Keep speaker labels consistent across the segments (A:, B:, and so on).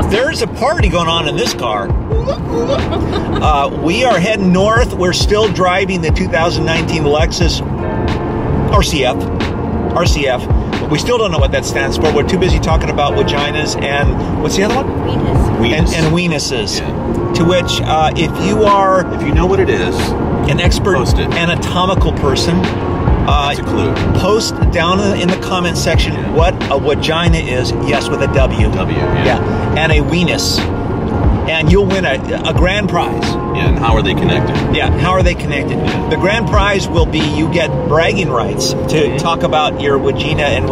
A: There's a party going on in this car. We are heading north. We're still driving the 2019 Lexus RCF, but we still don't know what that stands for. We're too busy talking about vaginas and what's the other one? Weenus. And weenuses. Yeah. To which, if you know what it is, an expert anatomical person,
B: that's a clue.
A: Post down in the comment section what a vagina is. Yes, with a W. Yeah. And a weenus. And you'll win a grand prize.
B: Yeah, and how are they connected?
A: Yeah, how are they connected? Yeah. The grand prize will be you get bragging rights to talk about your vagina and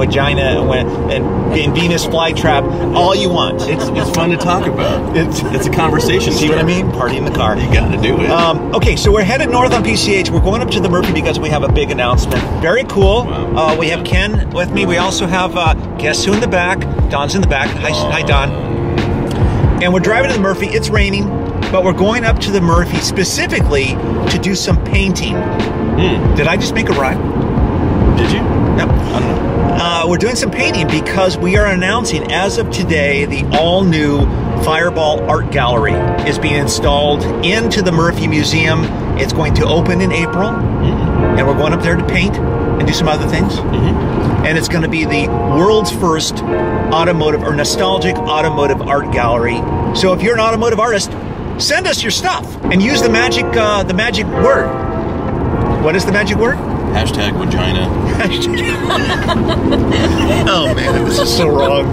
A: Venus flytrap all you want.
B: It's fun to talk about. It's a conversation.
A: See what I mean? Party in the car.
B: You got to do it.
A: Okay, so we're headed north on PCH. We're going up to the Murphy because we have a big announcement. Very cool. Wow. We have Ken with me. We also have guess who in the back? Don's in the back. Hi, Don. And we're driving to the Murphy. It's raining, but we're going up to the Murphy specifically to do some painting. Did I just make a rhyme?
B: Did you?
A: No. I don't know. We're doing some painting because we are announcing, as of today, the all-new Fireball Art Gallery is being installed into the Murphy Museum. It's going to open in April, and we're going up there to paint and do some other things. And it's going to be the world's first automotive or nostalgic automotive art gallery. So if you're an automotive artist, send us your stuff and use the magic word. What is the magic word?
B: Hashtag vagina.
A: Oh man, this is so wrong.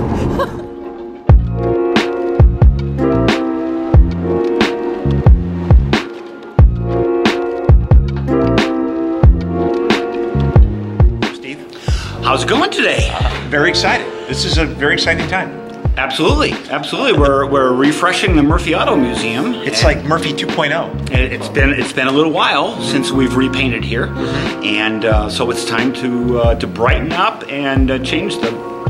C: How's it going today?
A: Very excited. This is a very exciting time.
C: Absolutely, absolutely. We're refreshing the Murphy Auto Museum.
A: It's like Murphy 2.0.
C: It's been a little while since we've repainted here, and so it's time to brighten up and change the mood.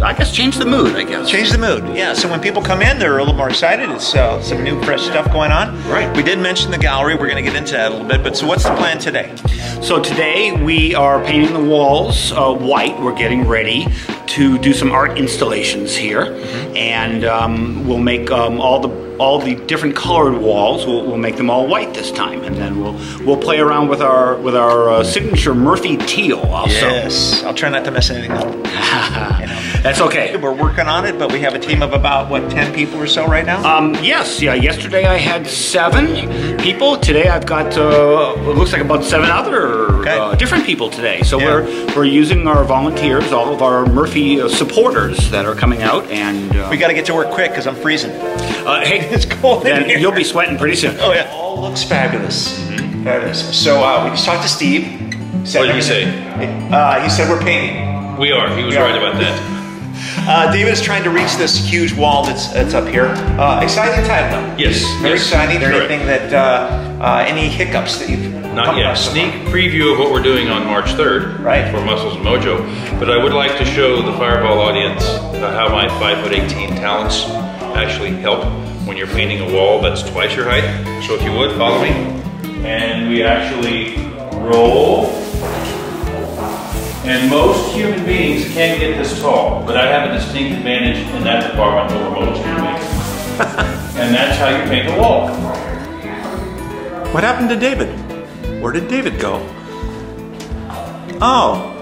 A: Change the mood. Yeah. So when people come in, they're a little more excited. It's some new, fresh stuff going on.
C: Right.
A: We did mention the gallery. We're going to get into that a little bit. But so what's the plan today?
C: So today we are painting the walls white. We're getting ready to do some art installations here, and we'll make all the different colored walls. We'll make them all white this time, and then we'll play around with our signature Murphy teal also.
A: Yes, I'll try not to mess anything up.
C: That's okay.
A: We're working on it, but we have a team of about, what, 10 people or so right now?
C: Yes, yeah. Yesterday I had 7 people. Today I've got, it looks like about 7 other different people today. So we're using our volunteers, all of our Murphy supporters that are coming out, and
A: we got to get to work quick because I'm freezing.
C: Hey, it's cold in here. You'll be sweating pretty soon.
A: Oh yeah. All looks fabulous. Fabulous. So we just talked to Steve.
B: What did he say?
A: He said we're painting.
B: We are. He was right about that.
A: David is trying to reach this huge wall that's up here. Exciting time though.
B: Yes.
A: Very exciting. Anything that any hiccups that you've
B: not yet. Sneak preview of what we're doing on March 3rd for Muscles and Mojo. But I would like to show the Fireball audience how my 5'18" talents actually help when you're painting a wall that's twice your height. So if you would, follow me. And we actually roll. And most human beings can't get this tall, but I have a distinct advantage in that department over most human beings. And that's how you paint a wall.
A: What happened to David? Where did David go? Oh.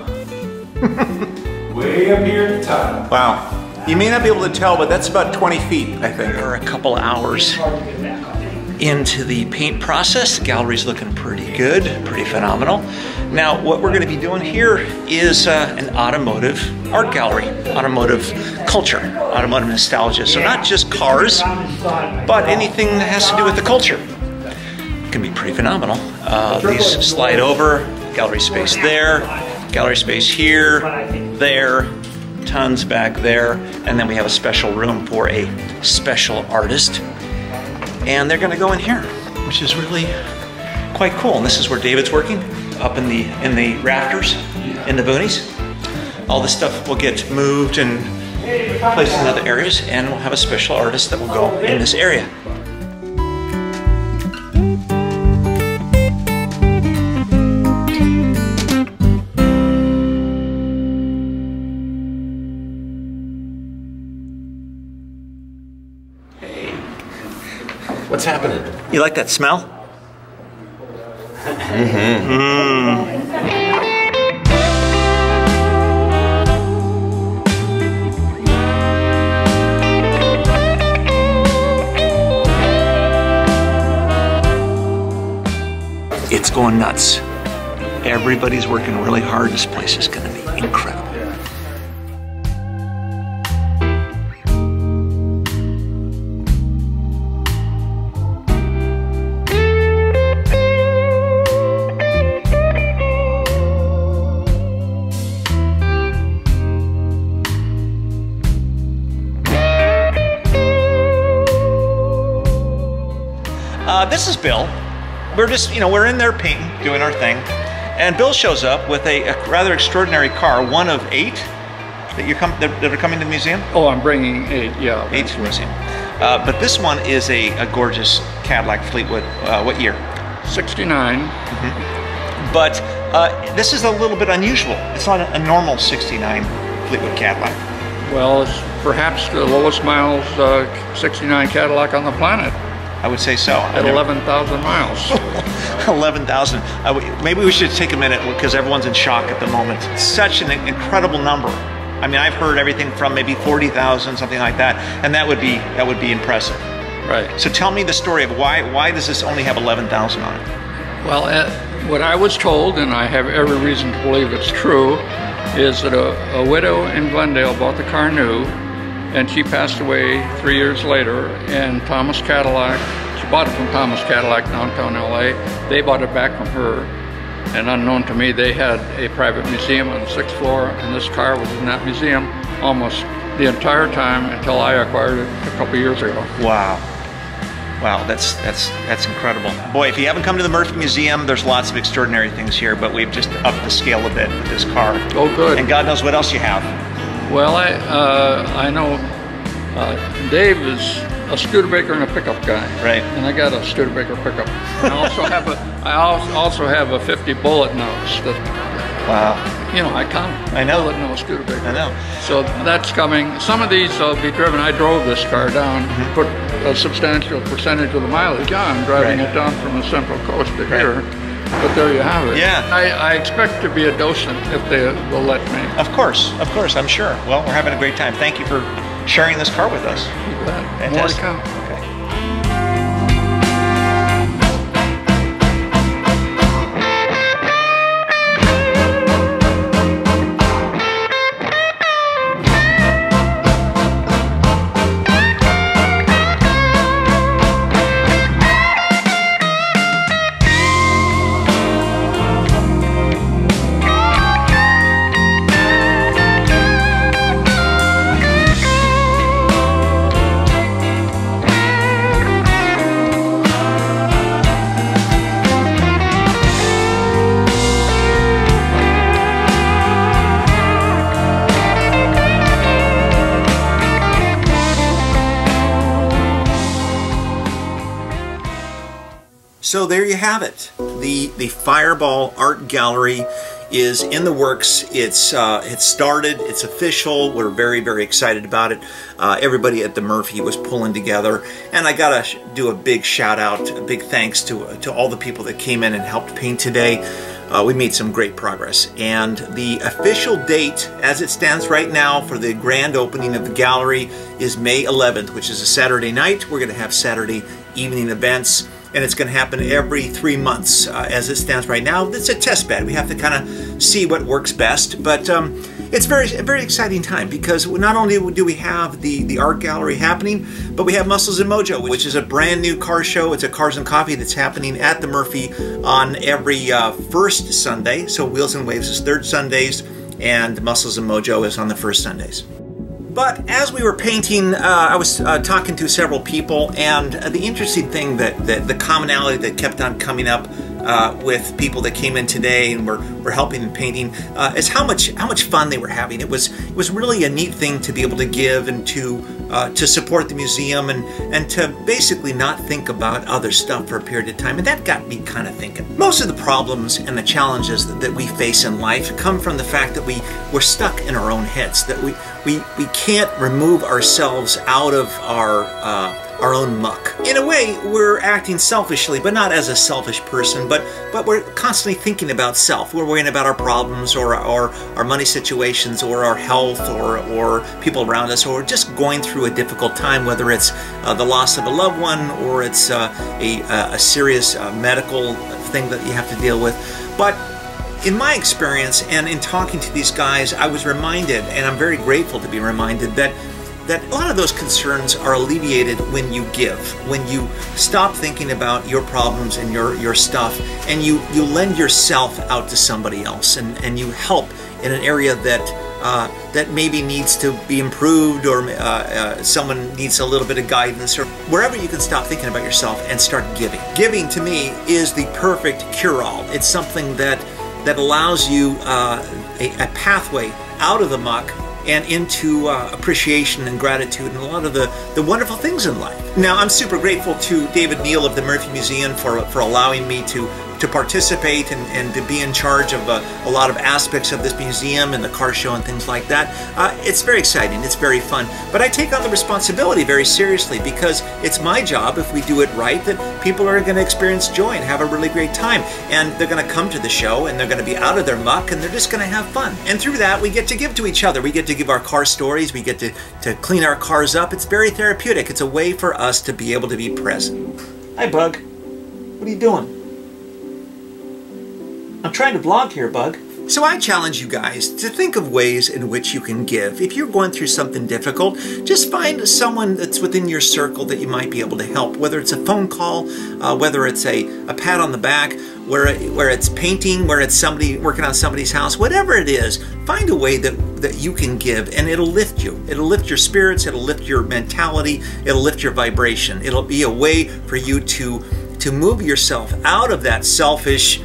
B: Way up here at the top.
A: Wow. You may not be able to tell, but that's about 20 feet, I think. We're a couple hours into the paint process. The gallery's looking pretty good, pretty phenomenal. Now, what we're going to be doing here is an automotive art gallery, automotive culture, automotive nostalgia. So not just cars, but anything that has to do with the culture. It can be pretty phenomenal. These slide over, gallery space there, gallery space here, there, tons back there, and then we have a special room for a special artist. And they're going to go in here, which is really quite cool. And this is where David's working, up in the rafters, in the boonies. All this stuff will get moved and placed in other areas, and we'll have a special artist that will go in this area.
B: What's happening?
A: You like that smell? It's going nuts. Everybody's working really hard. This place is going to be incredible. This is Bill. We're just, we're in there painting, doing our thing. And Bill shows up with a rather extraordinary car, one of 8 that are coming to the museum.
D: Oh, I'm bringing 8, yeah.
A: 8 to the museum. But this one is a gorgeous Cadillac Fleetwood. What year?
D: 69.
A: But this is a little bit unusual. It's not a normal 69 Fleetwood Cadillac.
D: Well, it's perhaps the lowest miles 69 Cadillac on the planet.
A: I would say so.
D: At 11,000 miles.
A: 11,000. Maybe we should take a minute because everyone's in shock at the moment. It's such an incredible number. I mean, I've heard everything from maybe 40,000, something like that, and that would be impressive.
D: Right.
A: So tell me the story of why does this only have 11,000 on it?
D: Well, what I was told, and I have every reason to believe it's true, is that a widow in Glendale bought the car new, and she passed away 3 years later, and Thomas Cadillac, she bought it from Thomas Cadillac downtown LA. They bought it back from her, and unknown to me, they had a private museum on the 6th floor, and this car was in that museum almost the entire time until I acquired it a couple years ago.
A: Wow. Wow, that's incredible. Boy, if you haven't come to the Murphy Museum, there's lots of extraordinary things here, but we've just upped the scale a bit with this car.
D: Oh, good.
A: And God knows what else you have.
D: Well, I know Dave is a Studebaker and a pickup guy.
A: Right.
D: And I got a Studebaker pickup. I also have a 50 bullet nose that.
A: Wow.
D: Iconic.
A: I know.
D: Bullet nose Studebaker.
A: I know.
D: So that's coming. Some of these will be driven. I drove this car down, put a substantial percentage of the mileage on, driving it down from the Central Coast to here. But there you have it.
A: Yeah.
D: I expect to be a docent if they will let me.
A: Of course, I'm sure. Well, we're having a great time. Thank you for sharing this car with us.
D: You bet.
A: Fantastic.
D: More to come.
A: Okay. So there you have it. The Fireball Art Gallery is in the works. It's started. It's official. We're very, very excited about it. Everybody at the Murphy was pulling together, and I gotta do a big shout out, a big thanks to all the people that came in and helped paint today. We made some great progress, and the official date, as it stands right now, for the grand opening of the gallery is May 11th, which is a Saturday night. We're going to have Saturday evening events, and it's going to happen every 3 months. As it stands right now, it's a test bed. We have to kind of see what works best, but it's a very exciting time, because not only do we have the art gallery happening, but we have Muscles and Mojo, which is a brand new car show. It's a Cars and Coffee that's happening at the Murphy on every first Sunday. So Wheels and Waves is third Sundays, and Muscles and Mojo is on the first Sundays. But as we were painting, I was talking to several people, and the interesting thing that the commonality that kept on coming up with people that came in today and were helping in painting is how much fun they were having. It was really a neat thing to be able to give and to support the museum and to basically not think about other stuff for a period of time. And that got me kind of thinking. Most of the problems and the challenges that we face in life come from the fact that we're stuck in our own heads, that we can't remove ourselves out of our our own muck. In a way, we're acting selfishly, but not as a selfish person, but we're constantly thinking about self. We're worrying about our problems or our money situations or our health or people around us, or just going through a difficult time, whether it's the loss of a loved one or it's a serious medical thing that you have to deal with. But in my experience and in talking to these guys, I was reminded, and I'm very grateful to be reminded, that a lot of those concerns are alleviated when you give, when you stop thinking about your problems and your stuff, and you lend yourself out to somebody else, and you help in an area that maybe needs to be improved, or someone needs a little bit of guidance, or wherever you can stop thinking about yourself and start giving. Giving, to me, is the perfect cure-all. It's something that allows you a pathway out of the muck and into appreciation and gratitude and a lot of the wonderful things in life. Now, I'm super grateful to David Neal of the Murphy Museum for allowing me to participate and to be in charge of a lot of aspects of this museum and the car show and things like that. It's very exciting, it's very fun, but I take on the responsibility very seriously, because it's my job, if we do it right, that people are going to experience joy and have a really great time, and they're going to come to the show and they're going to be out of their muck and they're just going to have fun. And through that, we get to give to each other. We get to give our car stories, we get to clean our cars up. It's very therapeutic. It's a way for us to be able to be present. Hi, Bug. What are you doing? I'm trying to vlog here, Bug. So I challenge you guys to think of ways in which you can give. If you're going through something difficult, just find someone that's within your circle that you might be able to help, whether it's a phone call, whether it's a pat on the back, where it's painting, where it's somebody working on somebody's house, whatever it is, find a way that you can give, and it'll lift you. It'll lift your spirits, it'll lift your mentality, it'll lift your vibration. It'll be a way for you to move yourself out of that selfish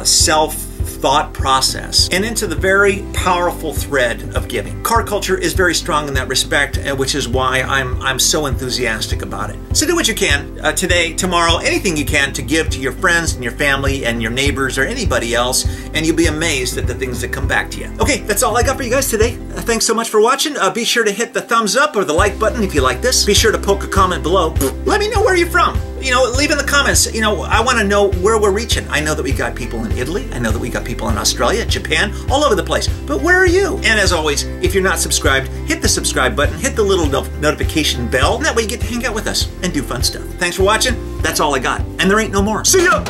A: self-thought process and into the very powerful thread of giving. Car culture is very strong in that respect, which is why I'm so enthusiastic about it. So do what you can today, tomorrow, anything you can to give to your friends and your family and your neighbors or anybody else, and you'll be amazed at the things that come back to you. Okay, that's all I got for you guys today. Thanks so much for watching. Be sure to hit the thumbs up or the like button if you like this. Be sure to poke a comment below. Let me know where you're from. You know, leave in the comments. You know, I want to know where we're reaching. I know that we got people in Italy. I know that we got people in Australia, Japan, all over the place. But where are you? And as always, if you're not subscribed, hit the subscribe button, hit the little notification bell, and that way you get to hang out with us and do fun stuff. Thanks for watching. That's all I got. And there ain't no more. See ya!